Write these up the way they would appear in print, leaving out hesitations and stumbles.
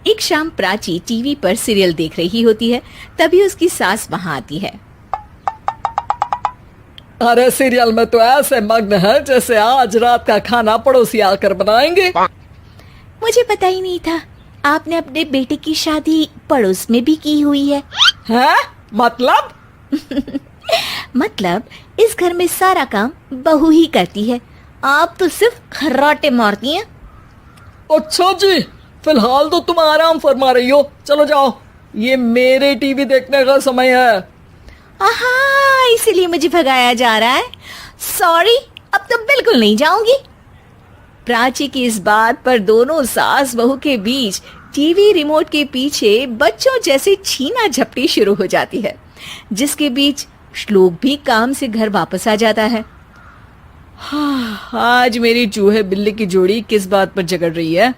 एक शाम प्राची टीवी पर सीरियल देख रही होती है। तभी उसकी सास वहाँ आती है। अरे सीरियल में तो ऐसे मग्न है जैसे आज रात का खाना पड़ोसी आकर बनाएंगे। मुझे पता ही नहीं था आपने अपने बेटे की शादी पड़ोस में भी की हुई है। हैं? मतलब? मतलब इस घर में सारा काम बहू ही करती है, आप तो सिर्फ खर्राटे मारती हैं। अच्छा जी, फिलहाल तो तुम आराम फरमा रही हो, चलो जाओ, ये मेरे टीवी देखने का समय है। आहा, इसीलिए मुझे भगाया जा रहा है। सॉरी, अब तो बिल्कुल नहीं जाऊंगी। प्राची की इस बात पर दोनों सास बहू के बीच टीवी रिमोट के पीछे बच्चों जैसे छीना झपटी शुरू हो जाती है, जिसके बीच श्लोक भी काम से घर वापस आ जाता है। हाँ, आज मेरी चूहे बिल्ली की जोड़ी किस बात पर झगड़ रही है?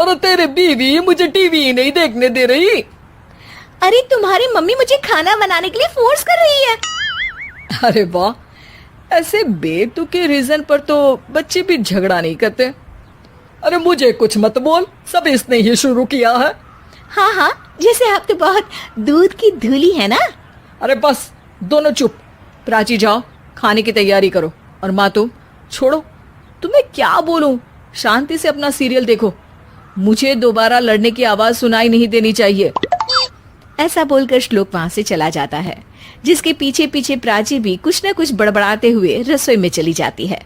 अरे तेरे बीवी मुझे टीवी ही नहीं देखने दे रही। अरे तुम्हारी मम्मी मुझे खाना बनाने के लिए फोर्स कर रही है। अरे वाह, ऐसे बेतुके रीजन पर तो बच्चे भी झगड़ा नहीं करते। अरे मुझे कुछ मत बोल, सब इसने ही शुरू किया है। हाँ हाँ, जैसे आप तो बहुत दूध की धूली है ना। अरे बस, दोनों चुप। प्राची जाओ, खाने की तैयारी करो। और माँ तुम छोड़ो, तुम्हें क्या बोलूं, शांति से अपना सीरियल देखो, मुझे दोबारा लड़ने की आवाज सुनाई नहीं देनी चाहिए। ऐसा बोलकर श्लोक वहां से चला जाता है, जिसके पीछे पीछे प्राची भी कुछ न कुछ बड़बड़ाते हुए रसोई में चली जाती है।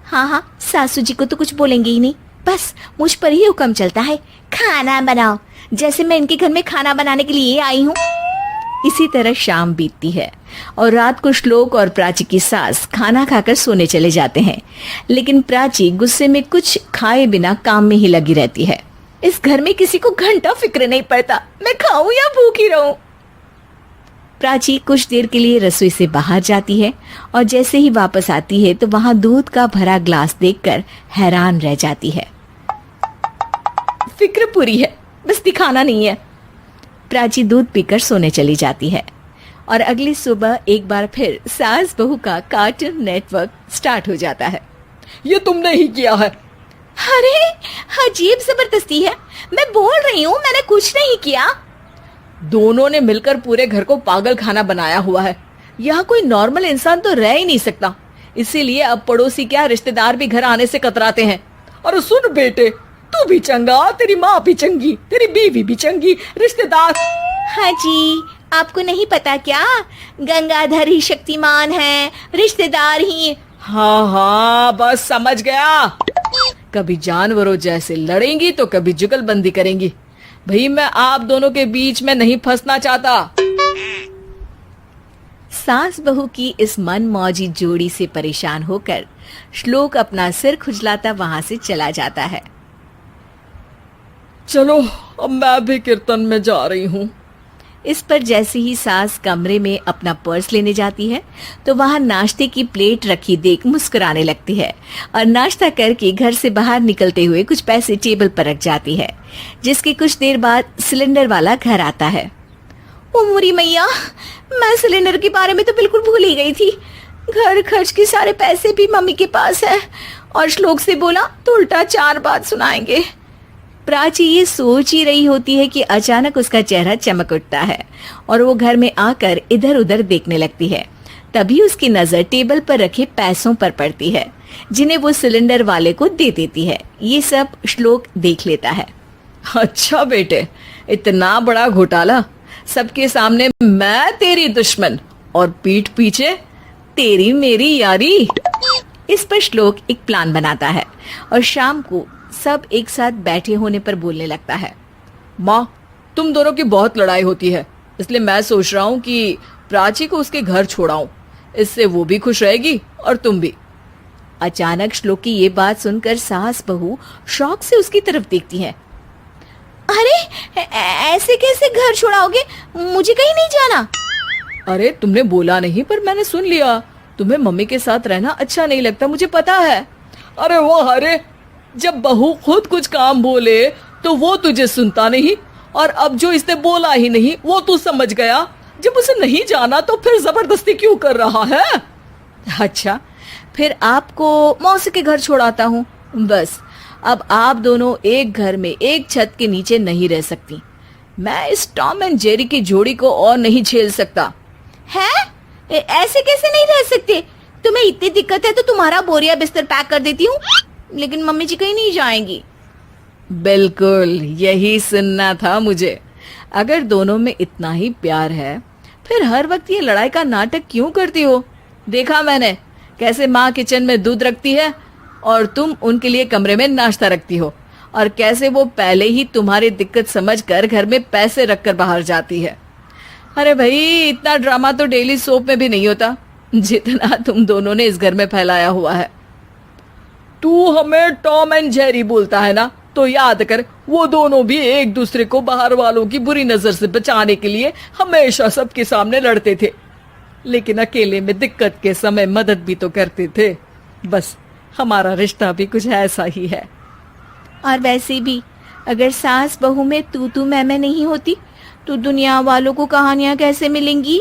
हाँ हाँ, सासू जी को तो कुछ बोलेंगे ही नहीं, बस मुझ पर ही हुक्म चलता है, खाना बनाओ, जैसे मैं इनके घर में खाना बनाने के लिए आई हूँ। इसी तरह शाम बीतती है और रात को श्लोक और प्राची की सास खाना खाकर सोने चले जाते हैं, लेकिन प्राची गुस्से में कुछ खाए बिना काम में ही लगी रहती है। इस घर में किसी को घंटा फिक्र नहीं पड़ता, मैं खाऊं या भूखी रहूं। प्राची कुछ देर के लिए रसोई से बाहर जाती है और जैसे ही वापस आती है तो वहां दूध का भरा ग्लास देखकर हैरान रह जाती है। फिक्र पूरी है, बस दिखाना नहीं है। प्राची दूध पीकर सोने चली जाती है और अगली सुबह एक बार फिर सास बहू का कार्टून नेटवर्क स्टार्ट हो जाता है। ये तुमने ही किया है। अरे अजीब जबरदस्ती है, मैं बोल रही हूँ मैंने कुछ नहीं किया। दोनों ने मिलकर पूरे घर को पागल खाना बनाया हुआ है। यहाँ कोई नॉर्मल इंसान तो रह ही नहीं सकता, इसीलिए अब पड़ोसी क्या रिश्तेदार भी घर आने से कतराते हैं। और सुन बेटे, तू भी चंगा, तेरी माँ भी चंगी, तेरी बीवी भी चंगी, रिश्तेदार। हाँ जी, आपको नहीं पता क्या, गंगाधर ही शक्तिमान है, रिश्तेदार ही। हाँ हाँ, बस समझ गया। कभी जानवरों जैसे लड़ेंगी तो कभी जुगलबंदी करेंगी। भाई मैं आप दोनों के बीच में नहीं फंसना चाहता। सास बहू की इस मन मौजी जोड़ी से परेशान होकर श्लोक अपना सिर खुजलाता वहां से चला जाता है। चलो अब मैं भी कीर्तन में जा रही हूँ। इस पर जैसे ही सास कमरे में अपना पर्स लेने जाती है तो वहां नाश्ते की प्लेट रखी देख मुस्कुराने लगती है और नाश्ता करके घर से बाहर निकलते हुए कुछ पैसे टेबल पर रख जाती है, जिसके कुछ देर बाद सिलेंडर वाला घर आता है। ओ मोरी मैया, मैं सिलेंडर के बारे में तो बिल्कुल भूल ही गई थी। घर खर्च के सारे पैसे भी मम्मी के पास है और श्लोक से बोला तो उल्टा 4 बात सुनाएंगे। प्राची ये सोच ही रही होती है कि अचानक उसका चेहरा चमक उठता है और वो घर में आकर इधर उधर देखने लगती है। तभी उसकी नजर टेबल पर रखे पैसों पर पड़ती है, जिन्हें वो सिलेंडर वाले को दे देती है। ये सब श्लोक देख लेता है। अच्छा बेटे, इतना बड़ा घोटाला, सबके सामने मैं तेरी दुश्मन और पीठ पीछे तेरी मेरी यारी। इस पर श्लोक एक प्लान बनाता है और शाम को सब एक साथ बैठे होने पर बोलने लगता है। माँ, तुम दोनों की बहुत लड़ाई होती है, इसलिए मैं सोच रहा हूँ कि प्राची को उसके घर छोड़ाऊं, इससे वो भी खुश रहेगी और तुम भी। अचानक श्लोक की ये बात सुनकर सास बहू शौक से उसकी तरफ देखती है। अरे ऐसे कैसे घर छोड़ाओगे, मुझे कहीं नहीं जाना। अरे तुमने बोला नहीं पर मैंने सुन लिया, तुम्हें मम्मी के साथ रहना अच्छा नहीं लगता, मुझे पता है। अरे वो, अरे जब बहू खुद कुछ काम बोले तो वो तुझे सुनता नहीं, और अब जो इसने बोला ही नहीं वो तू समझ गया। जब उसे नहीं जाना तो फिर जबरदस्ती क्यों कर रहा है? अच्छा, फिर आपको मौसी के घर छोड़ाता हूँ, बस अब आप दोनों एक घर में एक छत के नीचे नहीं रह सकती। मैं इस टॉम एंड जेरी की जोड़ी को और नहीं झेल सकता। है? ऐसे कैसे नहीं रह सकते? तुम्हें इतनी दिक्कत है तो तुम्हारा बोरिया बिस्तर पैक कर देती हूँ, लेकिन मम्मी जी कहीं नहीं जाएंगी। बिल्कुल यही सुनना था मुझे। अगर दोनों में इतना ही प्यार है फिर हर वक्त ये लड़ाई का नाटक क्यों करती हो? देखा मैंने कैसे माँ किचन में दूध रखती है और तुम उनके लिए कमरे में नाश्ता रखती हो, और कैसे वो पहले ही तुम्हारी दिक्कत समझकर घर में पैसे रखकर बाहर जाती है। अरे भाई, इतना ड्रामा तो डेली सोप में भी नहीं होता जितना तुम दोनों ने इस घर में फैलाया हुआ है। तू हमें टॉम एंड जेरी बोलता है ना, तो याद कर वो दोनों भी एक दूसरे को बाहर वालों की बुरी नजर से बचाने के लिए हमेशा सबके सामने लड़ते थे, लेकिन अकेले में दिक्कत के समय मदद भी तो करते थे। बस हमारा रिश्ता भी कुछ ऐसा ही है। और वैसे भी अगर सास बहू में तू मैं नहीं होती तो दुनिया वालों को कहानियां कैसे मिलेंगी?